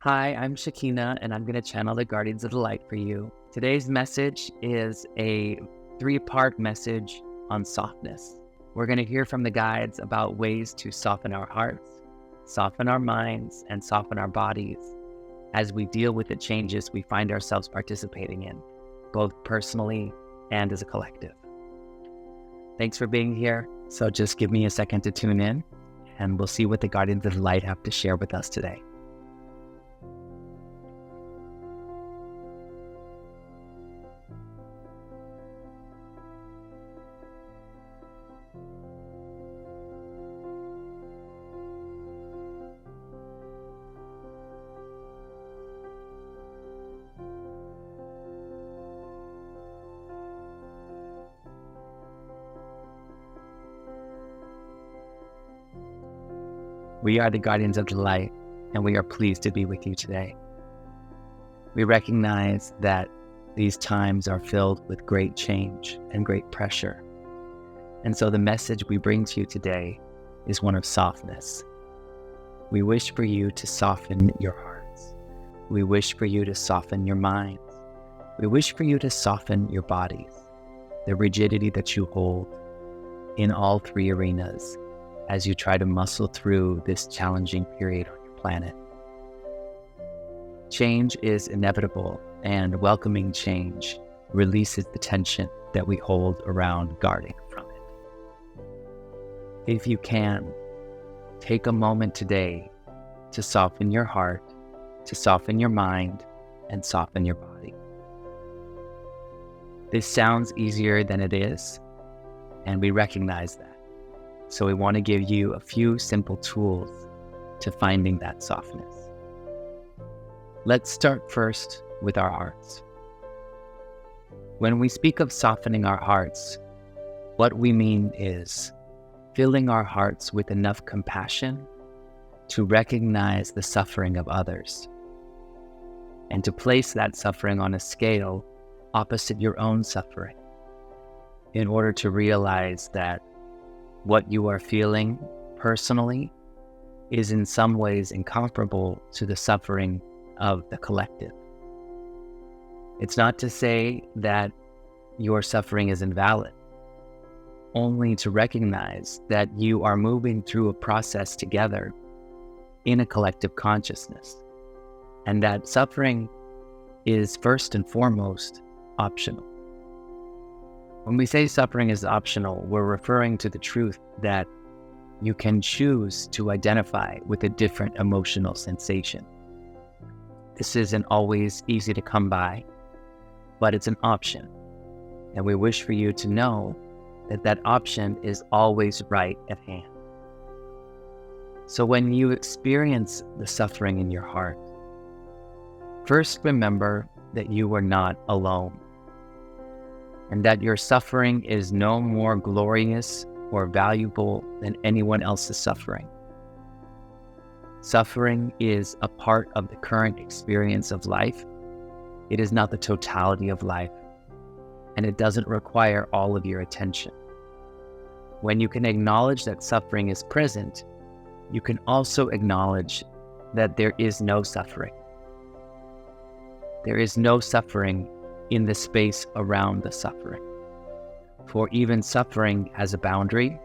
Hi, I'm Shakina, and I'm going to channel the Guardians of the Light for you. Today's message is a three-part message on softness. We're going to hear from the guides about ways to soften our hearts, soften our minds, and soften our bodies as we deal with the changes we find ourselves participating in, both personally and as a collective. Thanks for being here. So just give me a second to tune in, and we'll see what the Guardians of the Light have to share with us today. We are the Guardians of the Light, and we are pleased to be with you today. We recognize that these times are filled with great change and great pressure. And so the message we bring to you today is one of softness. We wish for you to soften your hearts. We wish for you to soften your minds. We wish for you to soften your bodies, the rigidity that you hold in all three arenas as you try to muscle through this challenging period on your planet. Change is inevitable, and welcoming change releases the tension that we hold around guarding from it. If you can, take a moment today to soften your heart, to soften your mind, and soften your body. This sounds easier than it is, and we recognize that. So we want to give you a few simple tools to finding that softness. Let's start first with our hearts. When we speak of softening our hearts, what we mean is filling our hearts with enough compassion to recognize the suffering of others and to place that suffering on a scale opposite your own suffering in order to realize that what you are feeling personally is in some ways incomparable to the suffering of the collective. It's not to say that your suffering is invalid, only to recognize that you are moving through a process together in a collective consciousness, and that suffering is first and foremost optional. When we say suffering is optional, we're referring to the truth that you can choose to identify with a different emotional sensation. This isn't always easy to come by, but it's an option. And we wish for you to know that that option is always right at hand. So when you experience the suffering in your heart, first remember that you are not alone, and that your suffering is no more glorious or valuable than anyone else's suffering. Suffering is a part of the current experience of life. It is not the totality of life, and it doesn't require all of your attention. When you can acknowledge that suffering is present, you can also acknowledge that there is no suffering. There is no suffering in the space around the suffering. For even suffering has a boundary,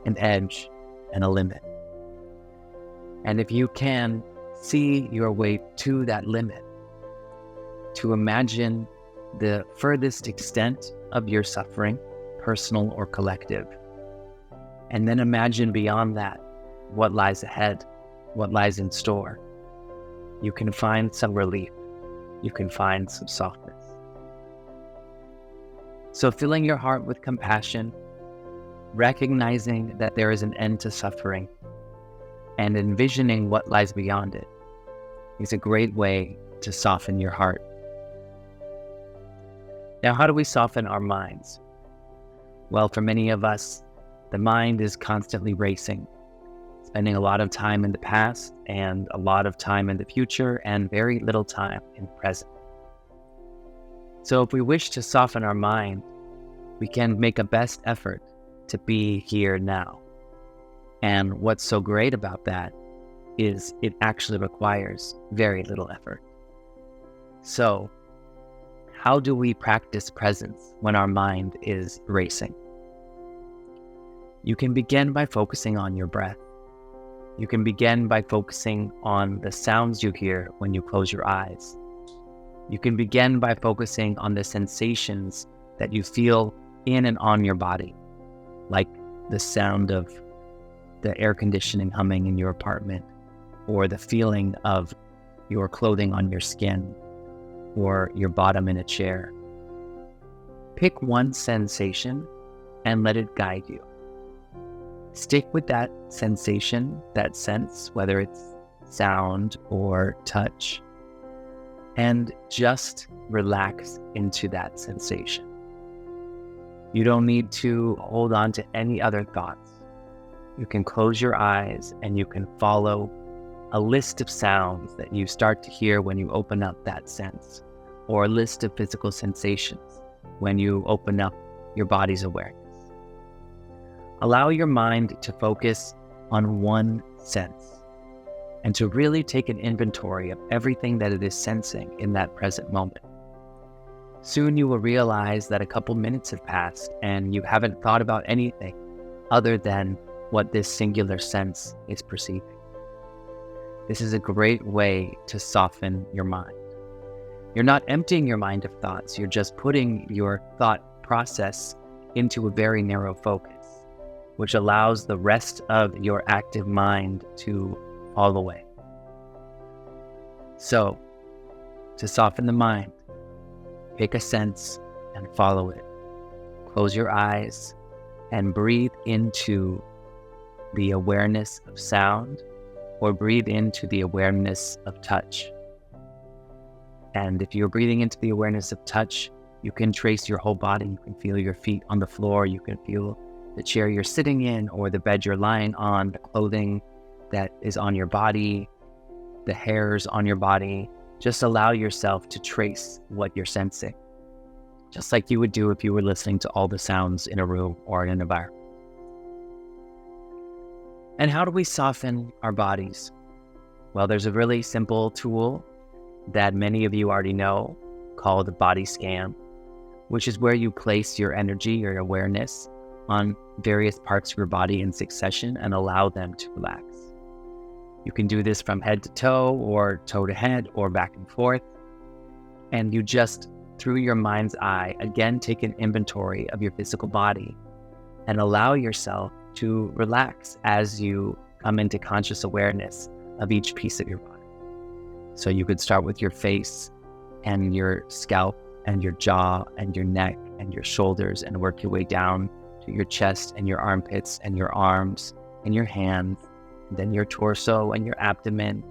an edge, and a limit. And if you can see your way to that limit, to imagine the furthest extent of your suffering, personal or collective, and then imagine beyond that what lies ahead, what lies in store, you can find some relief, you can find some softness. So filling your heart with compassion, recognizing that there is an end to suffering, and envisioning what lies beyond it is a great way to soften your heart. Now, how do we soften our minds? Well, for many of us, the mind is constantly racing, spending a lot of time in the past and a lot of time in the future and very little time in the present. So if we wish to soften our mind, we can make a best effort to be here now. And what's so great about that is it actually requires very little effort. So, how do we practice presence when our mind is racing? You can begin by focusing on your breath. You can begin by focusing on the sounds you hear when you close your eyes. You can begin by focusing on the sensations that you feel in and on your body, like the sound of the air conditioning humming in your apartment, or the feeling of your clothing on your skin, or your bottom in a chair. Pick one sensation and let it guide you. Stick with that sensation, that sense, whether it's sound or touch, and just relax into that sensation. You don't need to hold on to any other thoughts. You can close your eyes and you can follow a list of sounds that you start to hear when you open up that sense, or a list of physical sensations when you open up your body's awareness. Allow your mind to focus on one sense and to really take an inventory of everything that it is sensing in that present moment. Soon you will realize that a couple minutes have passed and you haven't thought about anything other than what this singular sense is perceiving. This is a great way to soften your mind. You're not emptying your mind of thoughts, you're just putting your thought process into a very narrow focus, which allows the rest of your active mind to fall away. So, to soften the mind, pick a sense and follow it. Close your eyes and breathe into the awareness of sound, or breathe into the awareness of touch. And if you're breathing into the awareness of touch, you can trace your whole body. You can feel your feet on the floor. You can feel the chair you're sitting in, or the bed you're lying on, the clothing that is on your body, the hairs on your body. Just allow yourself to trace what you're sensing, just like you would do if you were listening to all the sounds in a room or in an environment. And how do we soften our bodies? Well, there's a really simple tool that many of you already know called the body scan, which is where you place your energy, your awareness on various parts of your body in succession and allow them to relax. You can do this from head to toe, or toe to head, or back and forth. And you just, through your mind's eye, again take an inventory of your physical body and allow yourself to relax as you come into conscious awareness of each piece of your body. So you could start with your face and your scalp and your jaw and your neck and your shoulders, and work your way down to your chest and your armpits and your arms and your hands, and then your torso and your abdomen,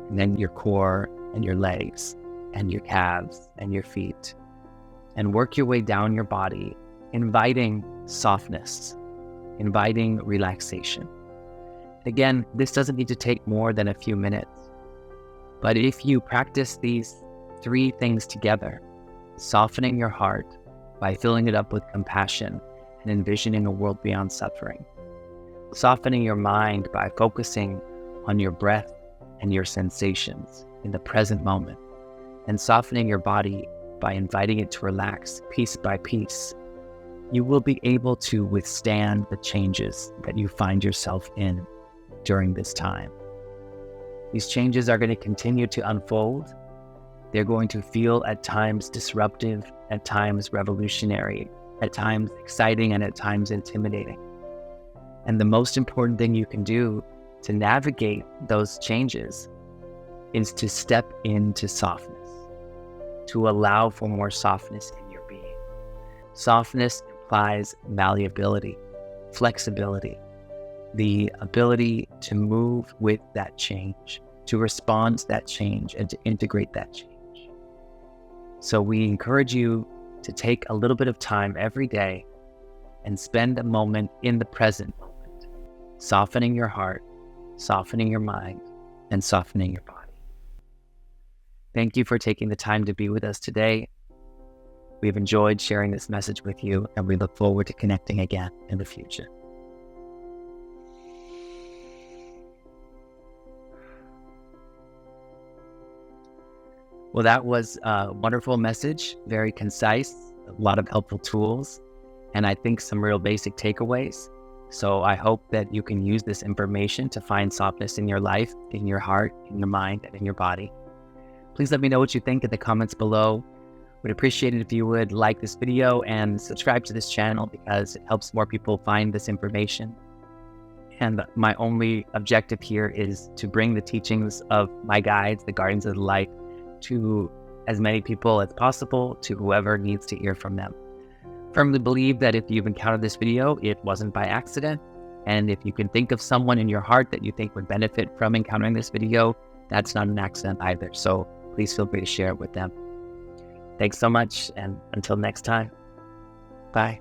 and then your core and your legs and your calves and your feet, and work your way down your body, inviting softness, inviting relaxation. Again, this doesn't need to take more than a few minutes, but if you practice these three things together, softening your heart by filling it up with compassion and envisioning a world beyond suffering, softening your mind by focusing on your breath and your sensations in the present moment, and softening your body by inviting it to relax piece by piece, you will be able to withstand the changes that you find yourself in during this time. These changes are going to continue to unfold. They're going to feel at times disruptive, at times revolutionary, at times exciting, and at times intimidating. And the most important thing you can do to navigate those changes is to step into softness, to allow for more softness in your being. Softness implies malleability, flexibility, the ability to move with that change, to respond to that change, and to integrate that change. So we encourage you to take a little bit of time every day and spend a moment in the present moment, softening your heart, softening your mind, and softening your body. Thank you for taking the time to be with us today. We've enjoyed sharing this message with you, and we look forward to connecting again in the future. Well, that was a wonderful message, very concise, a lot of helpful tools, and I think some real basic takeaways. So I hope that you can use this information to find softness in your life, in your heart, in your mind, and in your body. Please let me know what you think in the comments below. Would appreciate it if you would like this video and subscribe to this channel because it helps more people find this information. And my only objective here is to bring the teachings of my guides, the Guardians of the Light, to as many people as possible, to whoever needs to hear from them. Firmly believe that if you've encountered this video, it wasn't by accident. And if you can think of someone in your heart that you think would benefit from encountering this video, that's not an accident either. So please feel free to share it with them. Thanks so much, and until next time, bye.